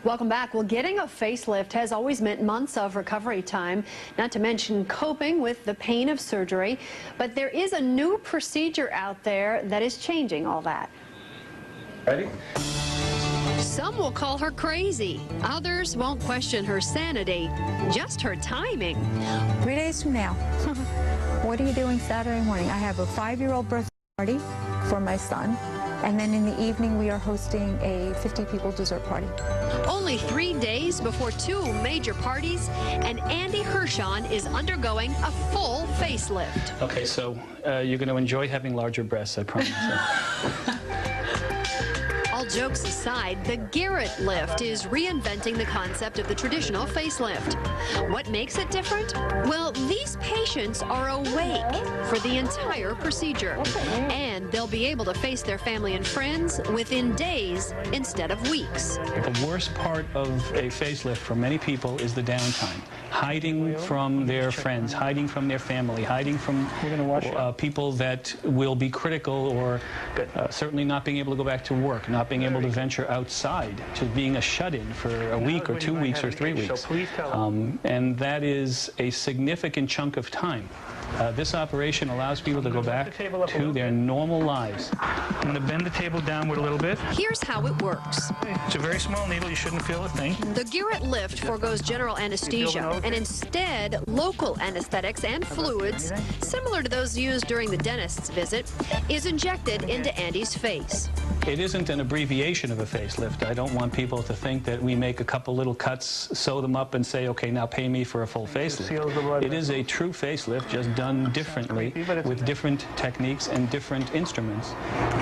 Welcome back. Well, getting a facelift has always meant months of recovery time, not to mention coping with the pain of surgery. But there is a new procedure out there that is changing all that. Ready? Some will call her crazy. Others won't question her sanity, just her timing. 3 days from now. What are you doing Saturday morning? I have a 5-year-old birthday party for my son. And then in the evening, we are hosting a 50-people dessert party. Only 3 days before 2 major parties, and Andy Hershon is undergoing a full facelift. Okay, so you're going to enjoy having larger breasts, I promise. All jokes aside, the Gerut lift is reinventing the concept of the traditional facelift. What makes it different? Well, these patients are awake for the entire procedure, and they'll be able to face their family and friends within days instead of weeks. The worst part of a facelift for many people is the downtime. Hiding from their friends, hiding from their family, hiding from people that will be critical, or certainly not being able to go back to work, not being able to venture outside, just being a shut-in for a week or 2 weeks or 3 weeks. And that is a significant chunk of time. This operation allows people to go back to their normal lives. I'm going to bend the table downward a little bit. Here's how it works. It's a very small needle. You shouldn't feel a thing. The Gerut lift forgoes general anesthesia and instead local anesthetics and fluids, similar to those used during the dentist's visit, is injected into Andy's face. It isn't an abbreviation of a facelift. I don't want people to think that we make a couple little cuts, sew them up, and say, okay, now pay me for a full facelift. It is a true facelift, just done differently, with different techniques and different instruments.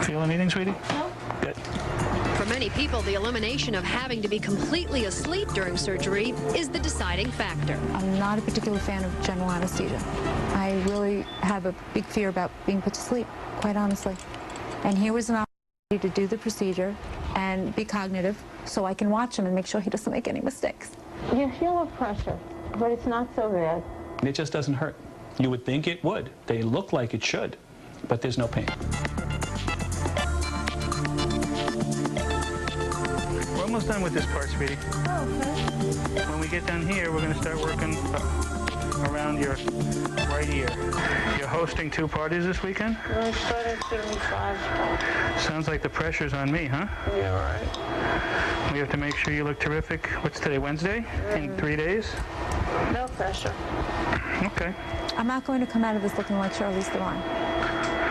Feel anything, sweetie? No. Good. For many people, the elimination of having to be completely asleep during surgery is the deciding factor. I'm not a particular fan of general anesthesia. I really have a big fear about being put to sleep, quite honestly. And here was an opportunity to do the procedure and be cognitive so I can watch him and make sure he doesn't make any mistakes. You feel a pressure, but it's not so bad. It just doesn't hurt. You would think it would. They look like it should, but there's no pain. We're almost done with this part, sweetie. Oh, okay. When we get down here, we're going to start working around your right ear. You're hosting 2 parties this weekend? I started 75. Sounds like the pressure's on me, huh? Yeah, right. We have to make sure you look terrific. What's today, Wednesday? In 3 days? No pressure. Okay. I'm not going to come out of this looking like Charlize Theron.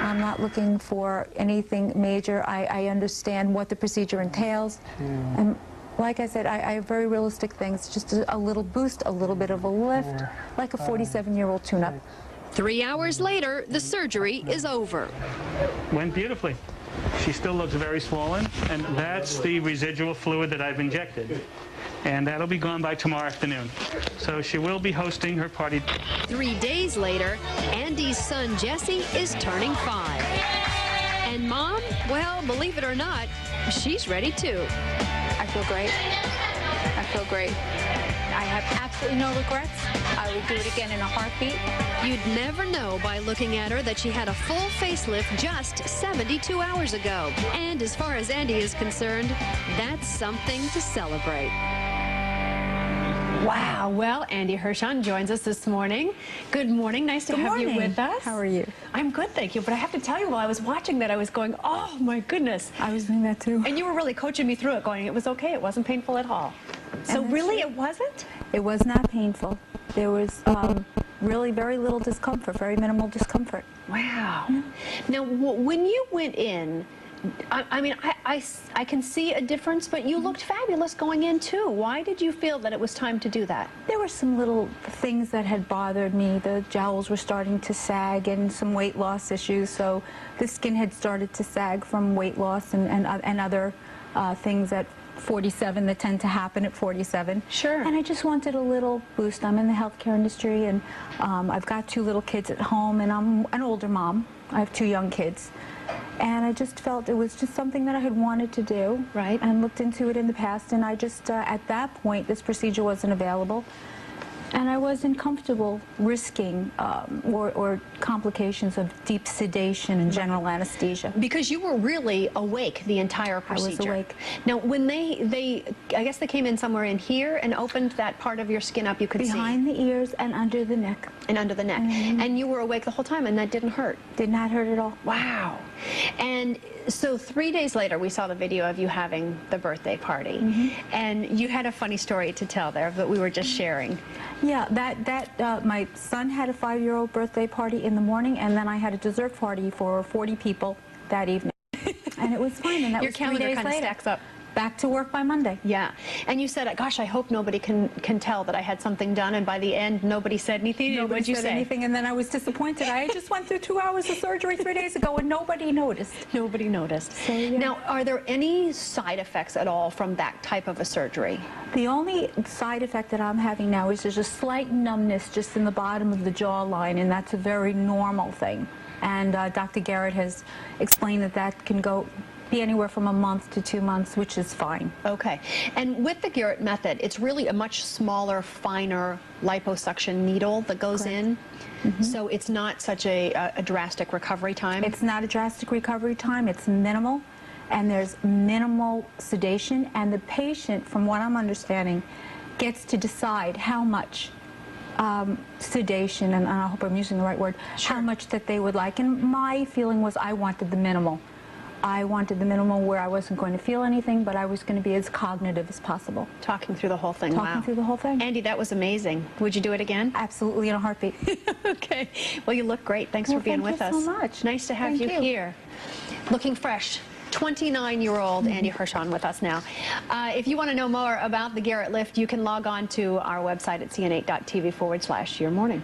I'm not looking for anything major. I understand what the procedure entails. And like I said, I have very realistic things, just a little boost, a little bit of a lift, like a 47-year-old tune-up. 3 hours later, the surgery is over. Went beautifully. She still looks very swollen, and that's the residual fluid that I've injected. And that'll be gone by tomorrow afternoon. So she will be hosting her party. 3 days later, Andy's son Jesse is turning 5. And Mom, well, believe it or not, she's ready too. I feel great. I feel great. I have absolutely no regrets. I would do it again in a heartbeat. You'd never know by looking at her that she had a full facelift just 72 hours ago. And as far as Andy is concerned, that's something to celebrate. Wow. Well, Andy Hershon joins us this morning. Good morning. Nice to have you with us. How are you? I'm good, thank you. But I have to tell you, while I was watching that, I was going, oh, my goodness. I was doing that, too. And you were really coaching me through it, going, it was okay. It wasn't painful at all. So really, it wasn't? It was not painful. There was really very little discomfort, very minimal discomfort. Wow. Yeah. Now, when you went in, I mean, I can see a difference, but you looked fabulous going in, too. Why did you feel that it was time to do that? There were some little things that had bothered me. The jowls were starting to sag and some weight loss issues, so the skin had started to sag from weight loss and other things at 47 that tend to happen at 47. Sure. And I just wanted a little boost. I'm in the healthcare industry, and I've got 2 little kids at home, and I'm an older mom. I have 2 young kids. And I just felt it was just something that I had wanted to do. Right. And looked into it in the past, and I just, at that point, this procedure wasn't available. And I wasn't comfortable risking or complications of deep sedation and general anesthesia. Because you were really awake the entire procedure. I was awake. Now, when I guess they came in somewhere in here and opened that part of your skin up, you could see. Behind the ears and under the neck. And under the neck. And you were awake the whole time, and that didn't hurt. Did not hurt at all. Wow. And so 3 days later, we saw the video of you having the birthday party. And you had a funny story to tell there that we were just sharing. Yeah, my son had a 5-year-old birthday party in the morning, and then I had a dessert party for 40 people that evening. And it was fine, and that Your was 3 calendar days kind of later. stacks up. Back to work by Monday. Yeah. And you said, gosh, I hope nobody can tell that I had something done. And by the end, nobody said anything. Nobody What'd you said say? anything, and then I was disappointed. I just went through 2 hours of surgery 3 days ago, and nobody noticed. Nobody noticed. So, yeah. Now, are there any side effects at all from that type of a surgery? The only side effect that I'm having now is there's a slight numbness just in the bottom of the jawline, and that's a very normal thing. And Dr. Gerut has explained that can be anywhere from a month to 2 months, which is fine. Okay. And with the Gerut method, it's really a much smaller, finer liposuction needle that goes in. So it's not such a drastic recovery time? It's not a drastic recovery time. It's minimal. And there's minimal sedation. And the patient, from what I'm understanding, gets to decide how much sedation, and I hope I'm using the right word, how much that they would like. And my feeling was I wanted the minimal. I wanted the minimal where I wasn't going to feel anything, but I was going to be as cognitive as possible. Talking through the whole thing. Talking through the whole thing. Andy, that was amazing. Would you do it again? Absolutely, in a heartbeat. Okay. Well, you look great. Thanks for being with us. Thank you so much. Nice to have you here. Looking fresh. 29-year-old Andy Hirschon with us now. If you want to know more about the Gerut lift, you can log on to our website at cn8.tv/yourmorning.